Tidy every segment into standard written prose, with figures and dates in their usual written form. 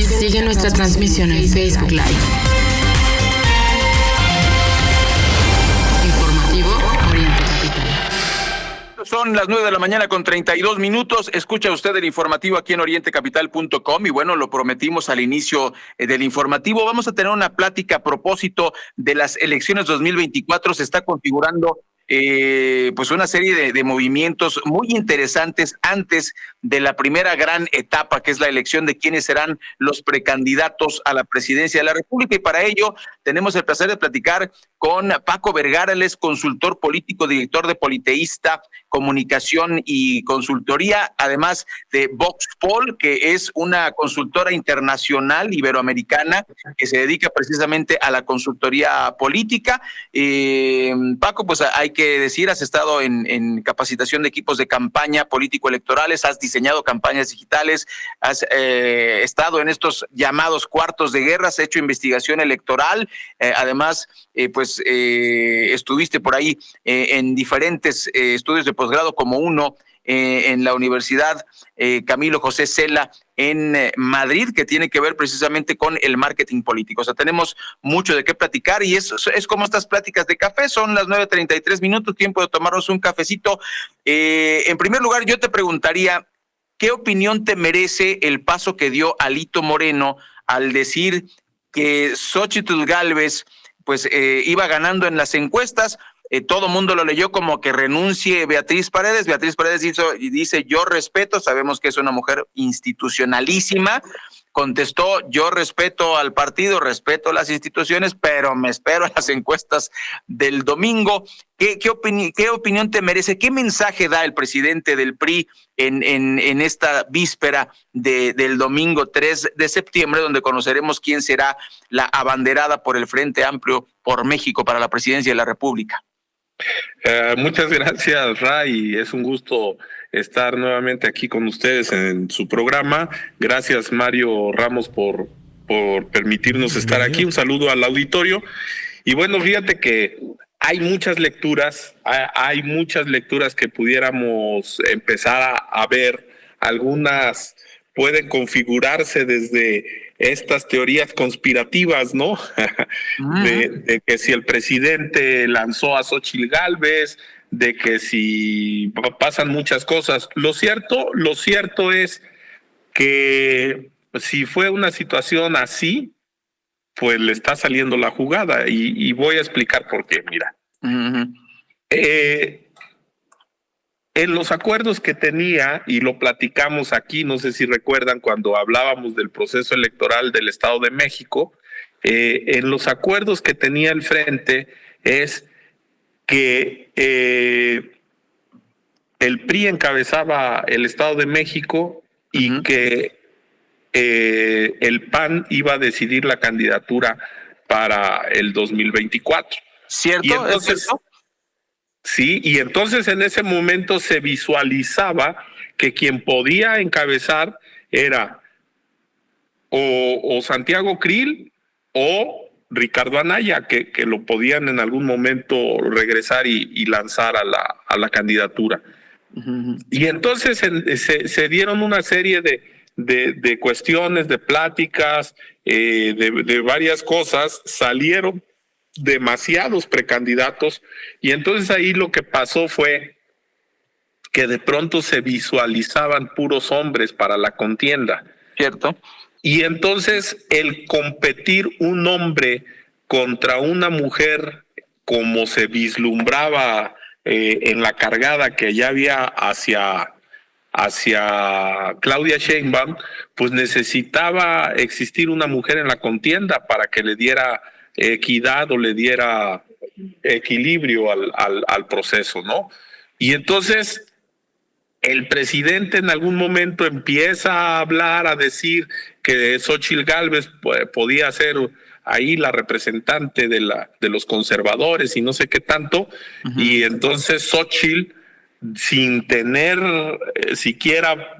Sigue nuestra transmisión en Facebook Live. Informativo Oriente Capital. Son las 9 de la mañana con 32 minutos. Escucha usted el informativo aquí en orientecapital.com y bueno, lo prometimos al inicio del informativo. Vamos a tener una plática a propósito de las elecciones 2024. Se está configurando pues una serie de movimientos muy interesantes antes de la primera gran etapa, que es la elección de quiénes serán los precandidatos a la presidencia de la República. Y para ello tenemos el placer de platicar con Paco Vergara, él es consultor político, director de Politeísta, Comunicación y Consultoría, además de Voxpol, que es una consultora internacional iberoamericana que se dedica precisamente a la consultoría política. Paco, pues hay que decir, has estado en capacitación de equipos de campaña político-electorales, has diseñado campañas digitales, has estado en estos llamados cuartos de guerra, has hecho investigación electoral, además, estuviste por ahí en diferentes estudios de posgrado, como uno en la Universidad Camilo José Cela en Madrid, que tiene que ver precisamente con el marketing político. O sea, tenemos mucho de qué platicar y es como estas pláticas de café. Son las 9:33 minutos, tiempo de tomarnos un cafecito. En primer lugar, yo te preguntaría, ¿qué opinión te merece el paso que dio Alito Moreno al decir que Xóchitl Gálvez pues iba ganando en las encuestas? Todo mundo lo leyó como que renuncie Beatriz Paredes. Beatriz Paredes dice, yo respeto, sabemos que es una mujer institucionalísima. Contestó, yo respeto al partido, respeto las instituciones, pero me espero a las encuestas del domingo. ¿Qué opinión te merece? ¿Qué mensaje da el presidente del PRI en esta víspera del domingo 3 de septiembre, donde conoceremos quién será la abanderada por el Frente Amplio por México para la presidencia de la República? Muchas gracias, Ray. Es un gusto estar nuevamente aquí con ustedes en su programa. Gracias, Mario Ramos, por permitirnos estar aquí. Un saludo al auditorio. Y bueno, fíjate que hay muchas lecturas que pudiéramos empezar a ver. Algunas pueden configurarse desde estas teorías conspirativas, ¿no? de que si el presidente lanzó a Xóchitl Gálvez, de que si pasan muchas cosas. Lo cierto es que si fue una situación así, pues le está saliendo la jugada y voy a explicar por qué. Mira, en los acuerdos que tenía, y lo platicamos aquí, no sé si recuerdan cuando hablábamos del proceso electoral del Estado de México, en los acuerdos que tenía el Frente es que el PRI encabezaba el Estado de México y que el PAN iba a decidir la candidatura para el 2024. ¿Cierto? Y entonces, ¿es cierto? Sí, y entonces en ese momento se visualizaba que quien podía encabezar era o Santiago Krill o Ricardo Anaya, que lo podían en algún momento regresar y lanzar a la candidatura. Y entonces se dieron una serie de cuestiones, de pláticas, de varias cosas, salieron demasiados precandidatos y entonces ahí lo que pasó fue que de pronto se visualizaban puros hombres para la contienda. Cierto. Y entonces el competir un hombre contra una mujer, como se vislumbraba en la cargada que ya había hacia Claudia Sheinbaum, pues necesitaba existir una mujer en la contienda para que le diera equidad o le diera equilibrio al proceso, ¿no? Y entonces el presidente en algún momento empieza a hablar, a decir que Xóchitl Gálvez podía ser ahí la representante de los conservadores y no sé qué tanto, y entonces Xóchitl, sin tener siquiera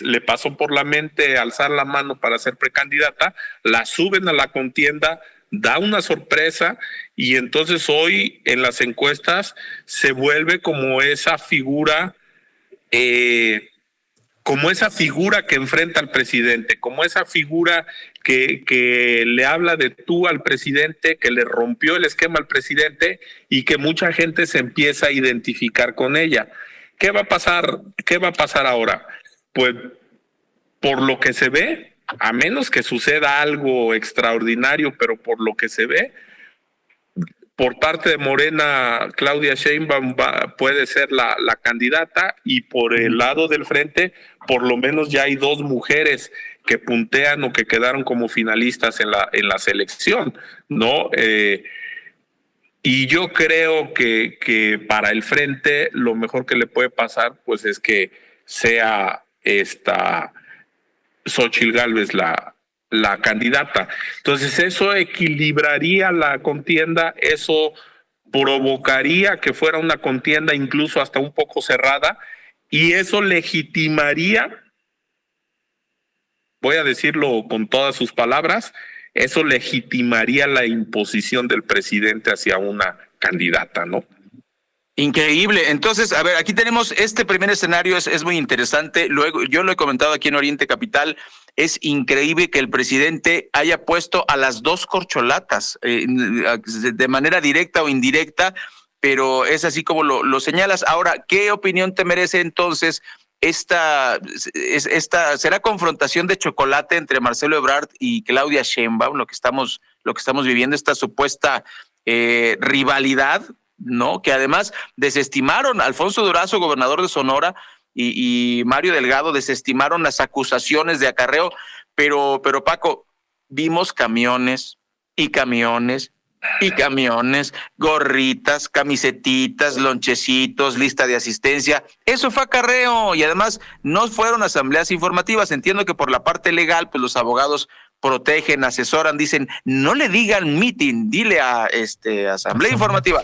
le pasó por la mente alzar la mano para ser precandidata, la suben a la contienda, da una sorpresa y entonces hoy en las encuestas se vuelve como esa figura como esa figura que enfrenta al presidente, como esa figura que le habla de tú al presidente, que le rompió el esquema al presidente y que mucha gente se empieza a identificar con ella. ¿Qué va a pasar? ¿Qué va a pasar ahora? Pues por lo que se ve, a menos que suceda algo extraordinario, pero por lo que se ve, por parte de Morena, Claudia Sheinbaum puede ser la candidata, y por el lado del frente, por lo menos ya hay 2 mujeres que puntean o que quedaron como finalistas en la selección, ¿no? Y yo creo que para el frente lo mejor que le puede pasar pues es que sea esta Xóchitl Gálvez la candidata. Entonces eso equilibraría la contienda, eso provocaría que fuera una contienda incluso hasta un poco cerrada, y eso legitimaría, voy a decirlo con todas sus palabras, eso legitimaría la imposición del presidente hacia una candidata, ¿no? Increíble. Entonces, a ver, aquí tenemos este primer escenario, es muy interesante. Luego, yo lo he comentado aquí en Oriente Capital, es increíble que el presidente haya puesto a las 2 corcholatas de manera directa o indirecta, pero es así como lo señalas. Ahora, ¿qué opinión te merece entonces esta será confrontación de chocolate entre Marcelo Ebrard y Claudia Sheinbaum, lo que estamos viviendo, esta supuesta rivalidad, ¿no? Que además desestimaron Alfonso Durazo, gobernador de Sonora, y Mario Delgado desestimaron las acusaciones de acarreo, pero Paco, vimos camiones y camiones y camiones, gorritas, camisetitas, lonchecitos, lista de asistencia. Eso fue acarreo, y además no fueron asambleas informativas. Entiendo que por la parte legal, pues los abogados protegen, asesoran, dicen, no le digan meeting, dile a asamblea informativa.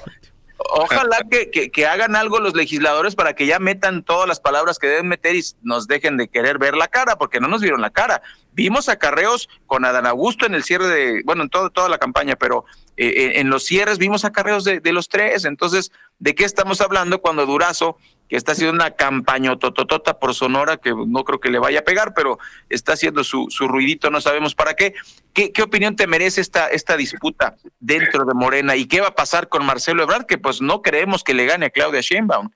Ojalá que hagan algo los legisladores para que ya metan todas las palabras que deben meter y nos dejen de querer ver la cara, porque no nos vieron la cara. Vimos acarreos con Adán Augusto en el cierre en toda la campaña, pero en los cierres vimos acarreos de los 3. Entonces, ¿de qué estamos hablando cuando Durazo, que está haciendo una campaña tototota por Sonora, que no creo que le vaya a pegar, pero está haciendo su ruidito, no sabemos para qué? ¿Qué opinión te merece esta disputa dentro de Morena? ¿Y qué va a pasar con Marcelo Ebrard, que pues no creemos que le gane a Claudia Sheinbaum?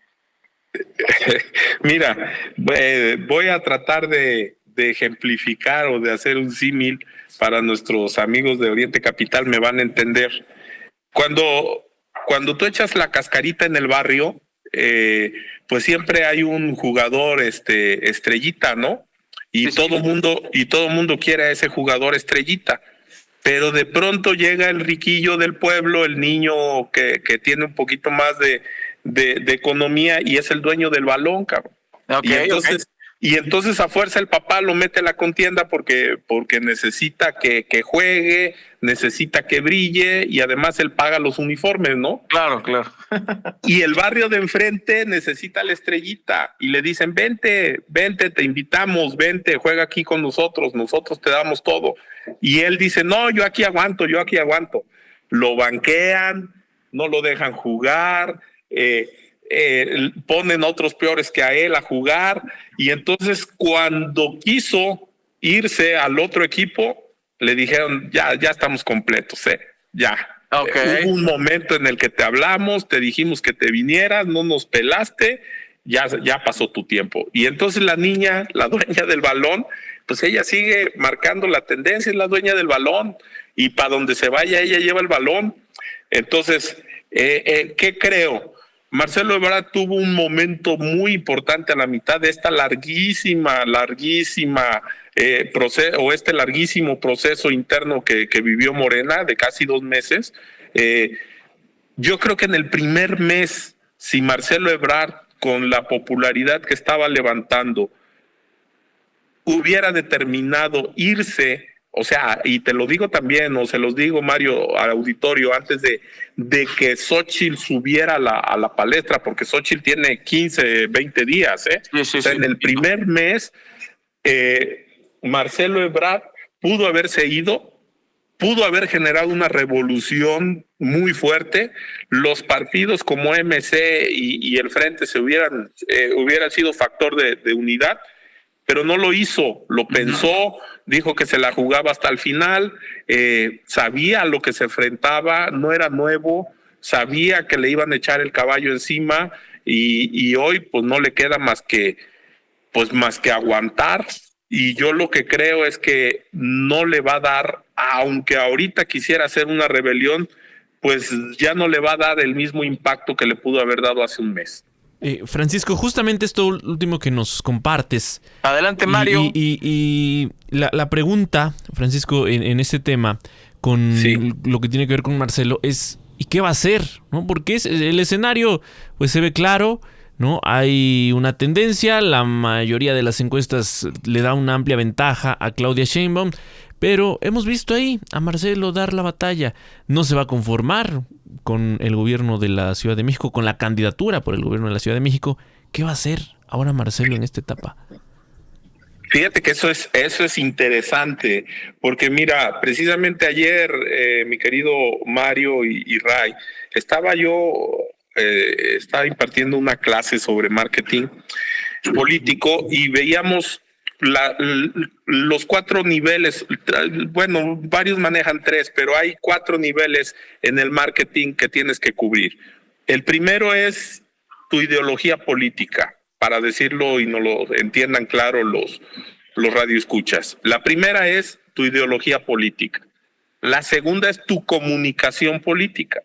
Mira, voy a tratar de ejemplificar o de hacer un símil para nuestros amigos de Oriente Capital, me van a entender. Cuando tú echas la cascarita en el barrio, pues siempre hay un jugador estrellita, ¿no? Y sí, todo mundo quiere a ese jugador estrellita. Pero de pronto llega el riquillo del pueblo, el niño que tiene un poquito más de economía, y es el dueño del balón, cabrón. Okay, y entonces a fuerza el papá lo mete a la contienda porque necesita que juegue, necesita que brille, y además él paga los uniformes, ¿no? Claro. Y el barrio de enfrente necesita la estrellita y le dicen, vente, te invitamos, vente, juega aquí con nosotros te damos todo. Y él dice, no, yo aquí aguanto. Lo banquean, no lo dejan jugar, ponen otros peores que a él a jugar, y entonces cuando quiso irse al otro equipo, le dijeron, ya estamos completos, ya. Okay. Hubo un momento en el que te hablamos, te dijimos que te vinieras, no nos pelaste, ya pasó tu tiempo. Y entonces la niña, la dueña del balón, pues ella sigue marcando la tendencia, es la dueña del balón, y para donde se vaya ella lleva el balón. Entonces, ¿qué creo? Marcelo Ebrard tuvo un momento muy importante a la mitad de esta larguísima proceso, o larguísimo proceso interno que vivió Morena de casi 2 meses. Yo creo que en el primer mes, si Marcelo Ebrard, con la popularidad que estaba levantando, hubiera determinado irse, o sea, y te lo digo también, o se los digo, Mario, al auditorio, antes de que Xóchitl subiera a la palestra, porque Xóchitl tiene 15, 20 días, Sí, o sea, en el primer mes, Marcelo Ebrard pudo haberse ido, pudo haber generado una revolución muy fuerte. Los partidos como MC y el Frente hubieran sido factor de unidad, pero no lo hizo, lo pensó, dijo que se la jugaba hasta el final, sabía a lo que se enfrentaba, no era nuevo, sabía que le iban a echar el caballo encima y hoy pues no le queda más que aguantar. Y yo lo que creo es que no le va a dar, aunque ahorita quisiera hacer una rebelión, pues ya no le va a dar el mismo impacto que le pudo haber dado hace un mes. Francisco, justamente esto último que nos compartes. Adelante, Mario. Y la pregunta, Francisco, en este tema, con lo que tiene que ver con Marcelo, es ¿y qué va a hacer? ¿No? Porque el escenario pues se ve claro, ¿no? Hay una tendencia, la mayoría de las encuestas le da una amplia ventaja a Claudia Sheinbaum, pero hemos visto ahí a Marcelo dar la batalla. No se va a conformar con el gobierno de la Ciudad de México, con la candidatura por el gobierno de la Ciudad de México. ¿Qué va a hacer ahora Marcelo en esta etapa? Fíjate que eso es interesante, porque mira, precisamente ayer, mi querido Mario y Ray, estaba impartiendo una clase sobre marketing político y veíamos los 4 niveles. Bueno, varios manejan 3, pero hay 4 niveles en el marketing que tienes que cubrir. El primero es tu ideología política, para decirlo y no lo entiendan claro los radioescuchas. La primera es tu ideología política. La segunda es tu comunicación política.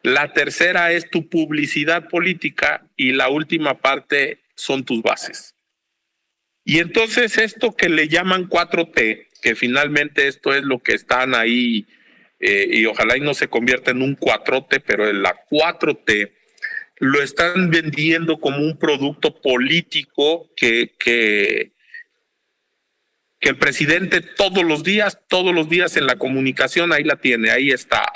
La tercera es tu publicidad política y la última parte son tus bases. Y entonces esto que le llaman 4T, que finalmente esto es lo que están ahí, y ojalá y no se convierta en un 4T, pero en la 4T, lo están vendiendo como un producto político que el presidente todos los días en la comunicación, ahí la tiene, ahí está.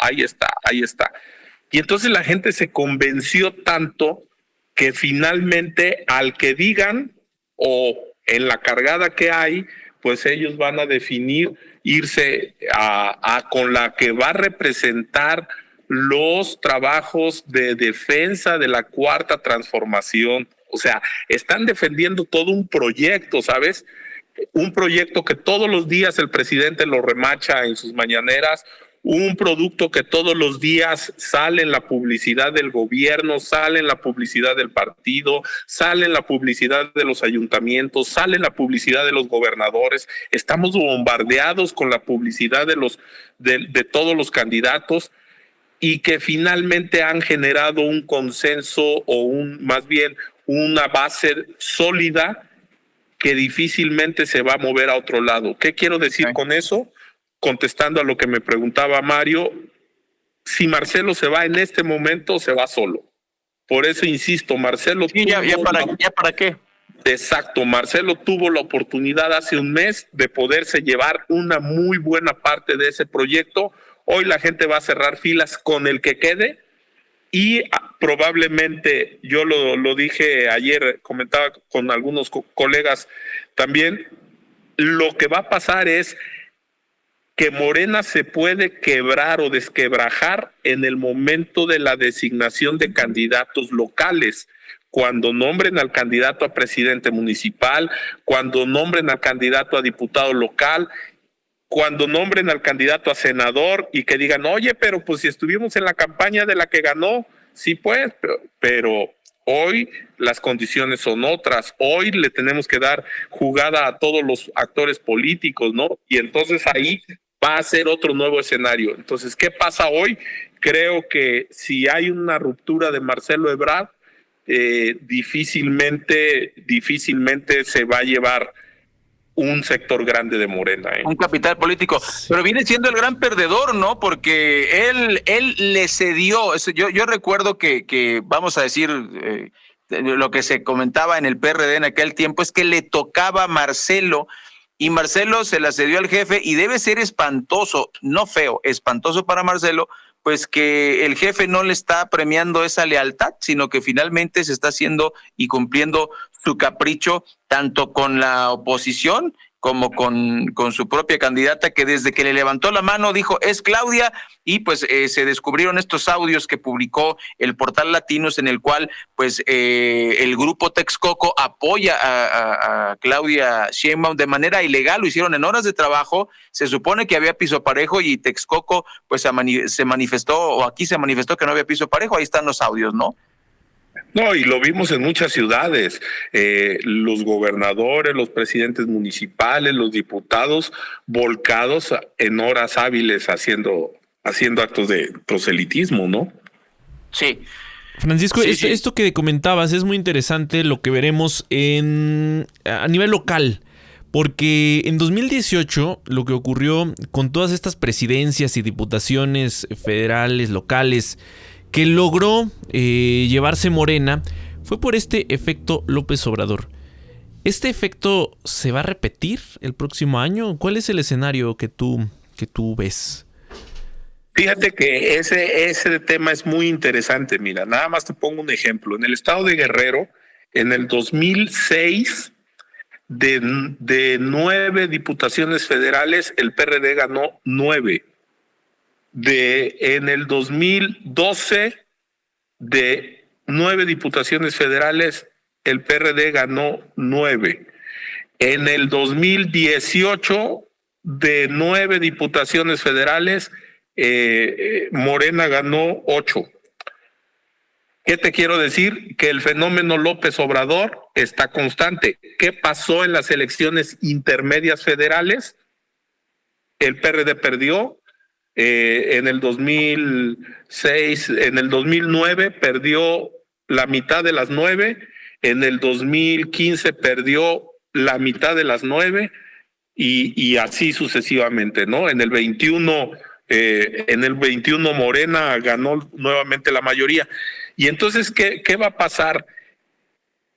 Y entonces la gente se convenció tanto que finalmente al que digan o en la cargada que hay, pues ellos van a definir irse con la que va a representar los trabajos de defensa de la cuarta transformación. O sea, están defendiendo todo un proyecto, ¿sabes? Un proyecto que todos los días el presidente lo remacha en sus mañaneras, un producto que todos los días sale en la publicidad del gobierno, sale en la publicidad del partido, sale en la publicidad de los ayuntamientos, sale en la publicidad de los gobernadores. Estamos bombardeados con la publicidad de todos los candidatos y que finalmente han generado un consenso o más bien una base sólida que difícilmente se va a mover a otro lado. ¿Qué quiero decir con eso? Contestando a lo que me preguntaba Mario, si Marcelo se va en este momento, se va solo. Por eso insisto, Marcelo... Sí, ¿Ya para qué? Exacto, Marcelo tuvo la oportunidad hace un mes de poderse llevar una muy buena parte de ese proyecto. Hoy la gente va a cerrar filas con el que quede y probablemente, yo lo dije ayer, comentaba con algunos colegas también, lo que va a pasar es que Morena se puede quebrar o desquebrajar en el momento de la designación de candidatos locales, cuando nombren al candidato a presidente municipal, cuando nombren al candidato a diputado local, cuando nombren al candidato a senador y que digan, oye, pero pues si estuvimos en la campaña de la que ganó, sí pues, pero hoy las condiciones son otras, hoy le tenemos que dar jugada a todos los actores políticos, ¿no? Y entonces ahí va a ser otro nuevo escenario. Entonces, ¿qué pasa hoy? Creo que si hay una ruptura de Marcelo Ebrard, difícilmente se va a llevar un sector grande de Morena. Un capital político. Pero viene siendo el gran perdedor, ¿no? Porque él le cedió. Yo recuerdo que vamos a decir, lo que se comentaba en el PRD en aquel tiempo es que le tocaba a Marcelo y Marcelo se la cedió al jefe y debe ser espantoso, no feo, espantoso para Marcelo, pues que el jefe no le está premiando esa lealtad, sino que finalmente se está haciendo y cumpliendo su capricho tanto con la oposición como con su propia candidata, que desde que le levantó la mano dijo es Claudia, y pues se descubrieron estos audios que publicó el portal Latinos, en el cual pues el grupo Texcoco apoya a Claudia Sheinbaum de manera ilegal. Lo hicieron en horas de trabajo, se supone que había piso parejo, y Texcoco pues se manifestó, o aquí se manifestó que no había piso parejo. Ahí están los audios, ¿no? No, y lo vimos en muchas ciudades, los gobernadores, los presidentes municipales, los diputados volcados en horas hábiles haciendo actos de proselitismo, ¿no? Sí. Francisco, Sí. Esto que comentabas es muy interesante, lo que veremos a nivel local. Porque en 2018 lo que ocurrió con todas estas presidencias y diputaciones federales, locales, que logró llevarse Morena, fue por este efecto López Obrador. ¿Este efecto se va a repetir el próximo año? ¿Cuál es el escenario que tú ves? Fíjate que ese tema es muy interesante. Mira, nada más te pongo un ejemplo. En el estado de Guerrero, en el 2006, de 9 diputaciones federales, el PRD ganó 9. En el 2012, de 9 diputaciones federales, el PRD ganó 9. En el 2018, de 9 diputaciones federales, Morena ganó 8. ¿Qué te quiero decir? Que el fenómeno López Obrador está constante. ¿Qué pasó en las elecciones intermedias federales? El PRD perdió. En el 2006, en el 2009 perdió la mitad de las 9, en el 2015 perdió la mitad de las 9, y así sucesivamente, ¿no? En el 21 Morena ganó nuevamente la mayoría. Y entonces, ¿qué va a pasar?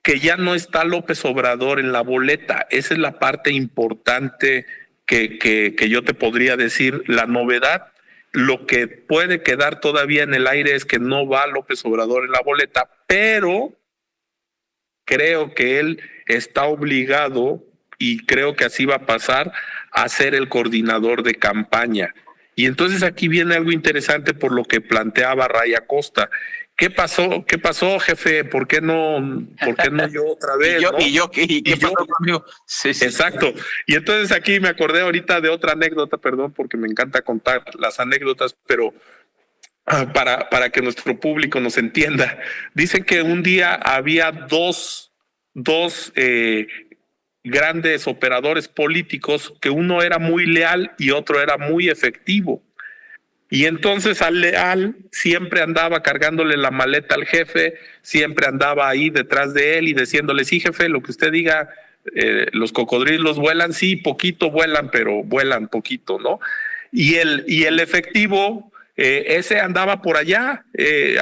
Que ya no está López Obrador en la boleta. Esa es la parte importante que yo te podría decir. La novedad, lo que puede quedar todavía en el aire es que no va López Obrador en la boleta, pero creo que él está obligado, y creo que así va a pasar, a ser el coordinador de campaña. Y entonces aquí viene algo interesante por lo que planteaba Ray Acosta. ¿Qué pasó, jefe? ¿Por qué no yo otra vez? ¿Qué pasó conmigo? Sí. Exacto. Y entonces aquí me acordé ahorita de otra anécdota, perdón, porque me encanta contar las anécdotas, pero para que nuestro público nos entienda. Dicen que un día había dos grandes operadores políticos, que uno era muy leal y otro era muy efectivo. Y entonces al leal siempre andaba cargándole la maleta al jefe, siempre andaba ahí detrás de él y diciéndole, sí, jefe, lo que usted diga, los cocodrilos vuelan, sí, poquito vuelan, pero vuelan poquito, ¿no? Y el efectivo, ese andaba por allá,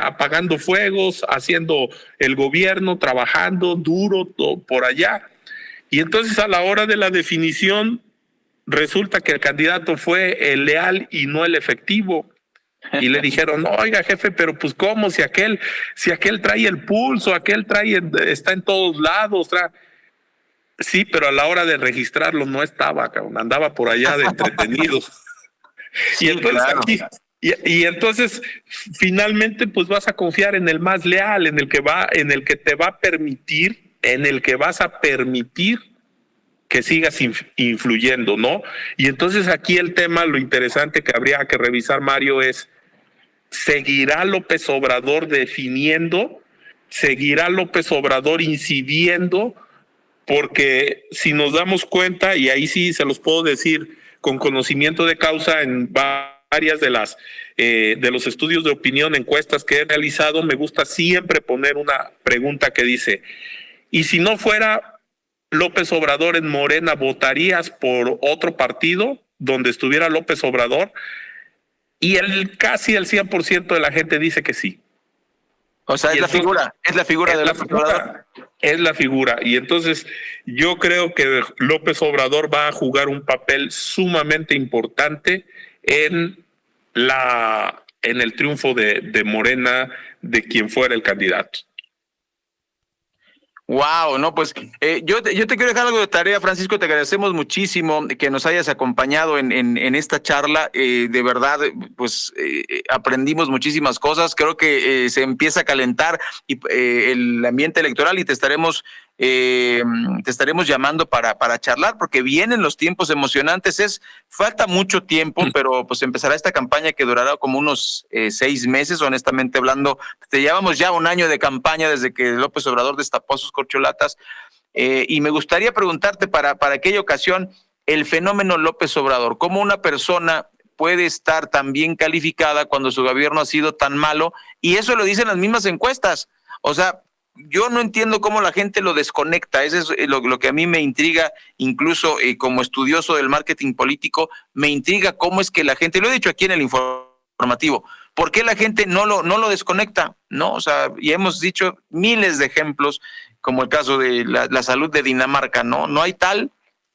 apagando fuegos, haciendo el gobierno, trabajando duro por allá. Y entonces a la hora de la definición, resulta que el candidato fue el leal y no el efectivo. Y le dijeron, oiga, jefe, pero pues cómo, si aquel trae el pulso, está en todos lados. Sí, pero a la hora de registrarlo no estaba, cabrón, andaba por allá de entretenido. Sí, y entonces claro. y entonces finalmente pues vas a confiar en el más leal, en el que vas a permitir que sigas influyendo, ¿no? Y entonces aquí el tema, lo interesante que habría que revisar, Mario, es: ¿seguirá López Obrador definiendo? ¿Seguirá López Obrador incidiendo? Porque si nos damos cuenta, y ahí sí se los puedo decir con conocimiento de causa, en varias de los estudios de opinión, encuestas que he realizado, me gusta siempre poner una pregunta que dice: ¿y si no fuera López Obrador en Morena, votarías por otro partido donde estuviera López Obrador? Y casi el 100% de la gente dice que sí. O sea, es la figura de López Obrador. Es la figura. Y entonces yo creo que López Obrador va a jugar un papel sumamente importante en el triunfo de Morena, de quien fuera el candidato. Wow, no, pues yo te quiero dejar algo de tarea, Francisco. Te agradecemos muchísimo que nos hayas acompañado en esta charla. De verdad, pues aprendimos muchísimas cosas. Creo que se empieza a calentar el ambiente electoral y te estaremos llamando para charlar, porque vienen los tiempos emocionantes. Falta mucho tiempo, pero pues empezará esta campaña que durará como unos 6 meses, honestamente hablando. Te llevamos ya un año de campaña desde que López Obrador destapó sus corcholatas, y me gustaría preguntarte para aquella ocasión, el fenómeno López Obrador, ¿cómo una persona puede estar tan bien calificada cuando su gobierno ha sido tan malo? Y eso lo dicen las mismas encuestas. O sea, yo no entiendo cómo la gente lo desconecta. Eso es lo que a mí me intriga, incluso como estudioso del marketing político, me intriga cómo es que la gente, lo he dicho aquí en el informativo, ¿por qué la gente no lo desconecta? ¿No? O sea, y hemos dicho miles de ejemplos, como el caso de la salud de Dinamarca, ¿no? No hay tal,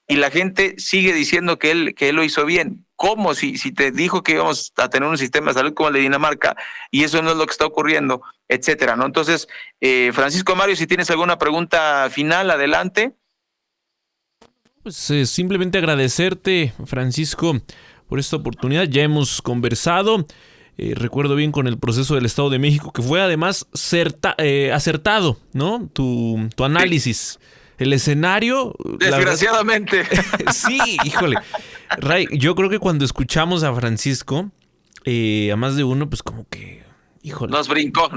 y la gente sigue diciendo que él lo hizo bien. ¿Cómo? Si te dijo que íbamos a tener un sistema de salud como el de Dinamarca y eso no es lo que está ocurriendo, etcétera, ¿no? Entonces, Francisco Mario, si tienes alguna pregunta final, adelante. Pues simplemente agradecerte, Francisco, por esta oportunidad. Ya hemos conversado. Recuerdo bien con el proceso del Estado de México, que fue además acertado, ¿no? Tu análisis. Sí. El escenario... Desgraciadamente. Sí, híjole. Ray, yo creo que cuando escuchamos a Francisco, a más de uno, pues como que... Híjole. Nos brincó.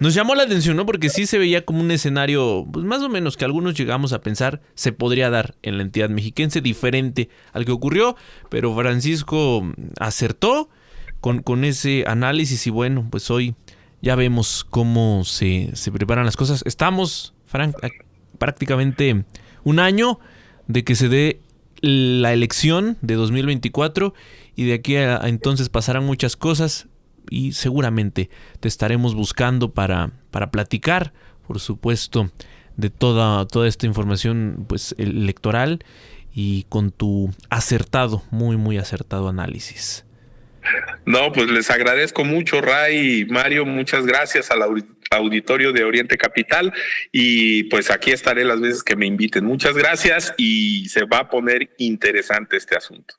Nos llamó la atención, ¿no? Porque sí se veía como un escenario, pues más o menos que algunos llegamos a pensar se podría dar en la entidad mexiquense, diferente al que ocurrió, pero Francisco acertó con ese análisis y bueno, pues hoy ya vemos cómo se preparan las cosas. Estamos, Frank, prácticamente un año de que se dé la elección de 2024 y de aquí a entonces pasarán muchas cosas y seguramente te estaremos buscando para platicar, por supuesto, de toda esta información pues electoral y con tu acertado, muy muy acertado análisis. No, pues les agradezco mucho, Ray y Mario, muchas gracias al auditorio de Oriente Capital y pues aquí estaré las veces que me inviten. Muchas gracias y se va a poner interesante este asunto.